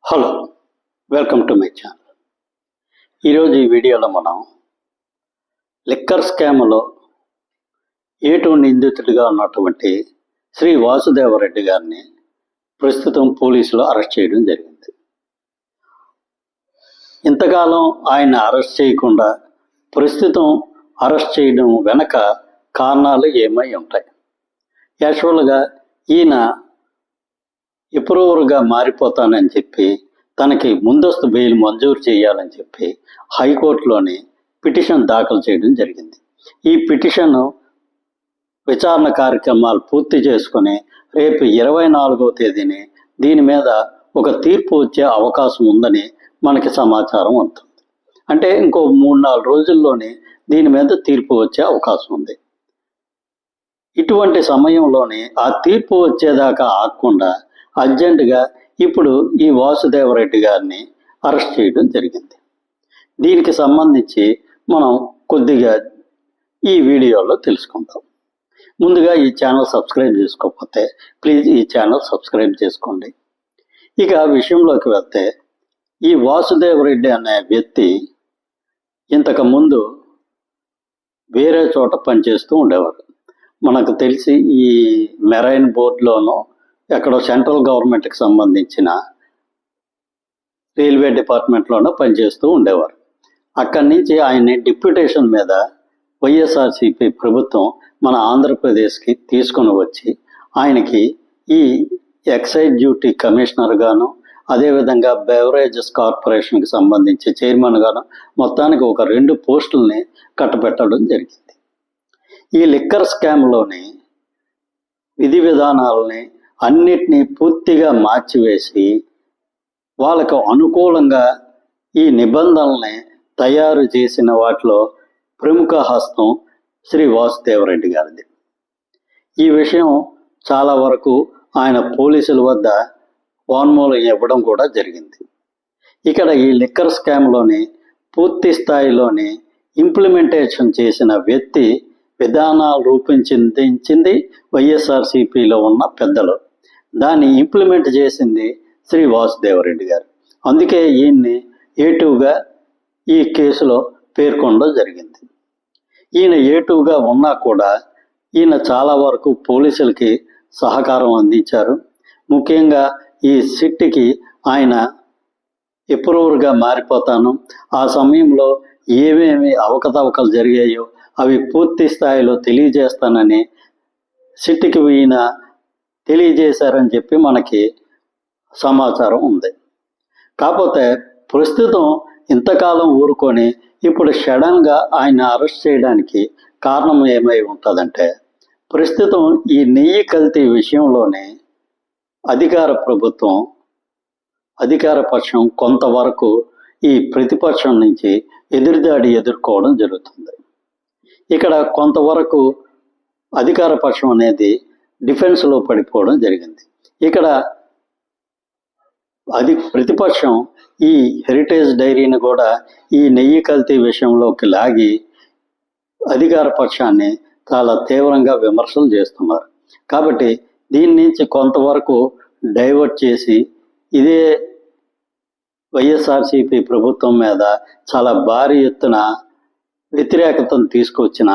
Hello, welcome to my channel. ఈరోజు ఈ వీడియోలో మనం లిక్కర్ స్కామ్లో ఏటూ నిందితుడిగా ఉన్నటువంటి శ్రీ వాసుదేవరెడ్డి గారిని ప్రస్తుతం పోలీసులు అరెస్ట్ చేయడం జరిగింది. ఇంతకాలం ఆయన అరెస్ట్ చేయకుండా ప్రస్తుతం అరెస్ట్ చేయడం వెనక కారణాలు ఏమై ఉంటాయి? యాక్చువల్గా ఈయన ఎప్రూవర్గా మారిపోతానని చెప్పి తనకి ముందస్తు బెయిల్ మంజూరు చేయాలని చెప్పి హైకోర్టులోని పిటిషన్ దాఖలు చేయడం జరిగింది. ఈ పిటిషన్ విచారణ కార్యక్రమాలు పూర్తి చేసుకుని రేపు 24వ తేదీని దీని మీద ఒక తీర్పు వచ్చే అవకాశం ఉందని మనకి సమాచారం అవుతుంది. అంటే ఇంకో 3-4 రోజుల్లోనే దీని మీద తీర్పు వచ్చే అవకాశం ఉంది. ఇటువంటి సమయంలోనే ఆ తీర్పు వచ్చేదాకా ఆగకుండా అర్జెంటుగా ఇప్పుడు ఈ వాసుదేవరెడ్డి గారిని అరెస్ట్ చేయడం జరిగింది. దీనికి సంబంధించి మనం కొద్దిగా ఈ వీడియోలో తెలుసుకుందాం. ముందుగా ఈ ఛానల్ సబ్స్క్రైబ్ చేసుకోకపోతే ప్లీజ్ ఈ ఛానల్ సబ్స్క్రైబ్ చేసుకోండి. ఇక విషయంలోకి వెళ్తే ఈ వాసుదేవరెడ్డి అనే వ్యక్తి ఇంతకుముందు వేరే చోట పనిచేస్తూ ఉండేవారు. మనకు తెలిసి ఈ మెరైన్ బోర్డులోనూ ఎక్కడో సెంట్రల్ గవర్నమెంట్కి సంబంధించిన రైల్వే డిపార్ట్మెంట్లోనూ పనిచేస్తూ ఉండేవారు. అక్కడి నుంచి ఆయన్ని డిప్యూటేషన్ మీద వైఎస్ఆర్సీపీ ప్రభుత్వం మన ఆంధ్రప్రదేశ్కి తీసుకొని వచ్చి ఆయనకి ఈ ఎక్సైజ్ డ్యూటీ కమిషనర్ గాను, అదేవిధంగా బెవరేజెస్ కార్పొరేషన్కి సంబంధించి చైర్మన్ గాను మొత్తానికి ఒక 2 పోస్టుల్ని కట్టబెట్టడం జరిగింది. ఈ లిక్కర్ స్కామ్లోని విధి విధానాలని అన్నిటినీ పూర్తిగా మార్చివేసి వాళ్ళకు అనుకూలంగా ఈ నిబంధనల్ని తయారు చేసిన వాటిలో ప్రముఖ హస్తం శ్రీ వాసుదేవరెడ్డి గారిది. ఈ విషయం చాలా వరకు ఆయన పోలీసుల వద్ద వాన్మూలం ఇవ్వడం కూడా జరిగింది. ఇక్కడ ఈ లిక్కర్ స్కామ్లోని పూర్తి స్థాయిలోని ఇంప్లిమెంటేషన్ చేసిన వ్యక్తి, విధానాలు రూపొందించింది వైఎస్ఆర్సీపీలో ఉన్న పెద్దలు, దాన్ని ఇంప్లిమెంట్ చేసింది శ్రీ వాసుదేవరెడ్డి గారు. అందుకే ఈయన్ని ఏటుగా ఈ కేసులో పేర్కొనడం జరిగింది. ఈయన ఏటుగా ఉన్నా కూడా ఈయన చాలా వరకు పోలీసులకి సహకారం అందించారు. ముఖ్యంగా ఈ సిట్కి ఆయన ఎప్రూవర్గా మారిపోతాను, ఆ సమయంలో ఏమేమి అవకతవకలు జరిగాయో అవి పూర్తి స్థాయిలో తెలియజేస్తానని సిట్కి ఈయన తెలియజేశారని చెప్పి మనకి సమాచారం ఉంది. కాకపోతే ప్రస్తుతం ఇంతకాలం ఊరుకొని ఇప్పుడు సడన్గా ఆయన అరెస్ట్ చేయడానికి కారణం ఏమై ఉంటుందంటే, ప్రస్తుతం ఈ నెయ్యి కల్తీ విషయంలోనే అధికార పక్షం కొంతవరకు ఈ ప్రతిపక్షం నుంచి ఎదురుదాడి ఎదుర్కోవడం జరుగుతుంది. ఇక్కడ కొంతవరకు అధికార పక్షం అనేది డిఫెన్స్లో పడిపోవడం జరిగింది. ఇక్కడ ప్రతిపక్షం ఈ హెరిటేజ్ డైరీని కూడా ఈ నెయ్యి కల్తీ విషయంలోకి లాగి అధికార పక్షాన్ని చాలా తీవ్రంగా విమర్శలు చేస్తున్నారు. కాబట్టి దీని నుంచి కొంతవరకు డైవర్ట్ చేసి ఇదే వైఎస్ఆర్సీపీ ప్రభుత్వం మీద చాలా భారీ ఎత్తున వ్యతిరేకతను తీసుకొచ్చిన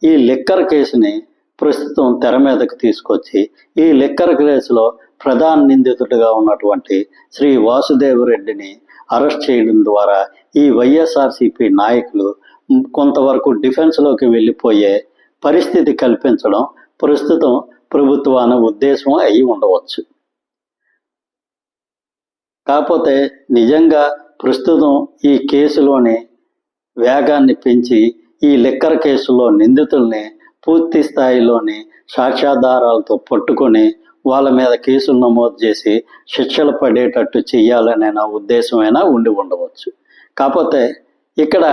ఈ లిక్కర్ కేసుని ప్రస్తుతం తెర మీదకు తీసుకొచ్చి ఈ లిక్కర్ కేసులో ప్రధాన నిందితుడిగా ఉన్నటువంటి శ్రీ వాసుదేవరెడ్డిని అరెస్ట్ చేయడం ద్వారా ఈ వైఎస్ఆర్సీపీ నాయకులు కొంతవరకు డిఫెన్స్లోకి వెళ్ళిపోయే పరిస్థితి కల్పించడం ప్రస్తుతం ప్రభుత్వానికి ఉద్దేశం అయి ఉండవచ్చు. కాకపోతే నిజంగా ప్రస్తుతం ఈ కేసులోని వేగాన్ని పెంచి ఈ లిక్కర్ కేసులో నిందితుల్ని పూర్తి స్థాయిలోని సాక్ష్యాధారాలతో పట్టుకొని వాళ్ళ మీద కేసులు నమోదు చేసి శిక్షలు పడేటట్టు చేయాలనే ఉద్దేశమైనా ఉండి ఉండవచ్చు. కాకపోతే ఇక్కడ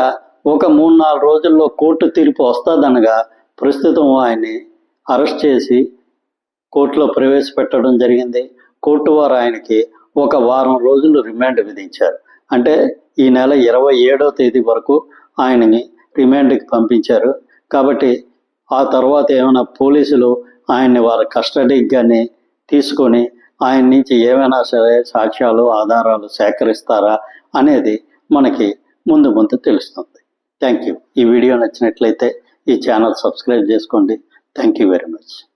ఒక 3-4 రోజుల్లో కోర్టు తీర్పు వస్తుందనగా ప్రస్తుతం ఆయన్ని అరెస్ట్ చేసి కోర్టులో ప్రవేశపెట్టడం జరిగింది. కోర్టు వారు ఆయనకి ఒక వారం రోజులు రిమాండ్ విధించారు. అంటే ఈ నెల 27వ తేదీ వరకు ఆయనని రిమాండ్కి పంపించారు. కాబట్టి ఆ తర్వాత ఏమైనా పోలీసులు ఆయన్ని వారి కస్టడీకి కానీ తీసుకొని ఆయన నుంచి ఏమైనా సరే సాక్ష్యాలు ఆధారాలు సేకరిస్తారా అనేది మనకి ముందు తెలుస్తుంది. Thank you. ఈ వీడియో నచ్చినట్లయితే ఈ ఛానల్ సబ్స్క్రైబ్ చేసుకోండి. Thank you very much.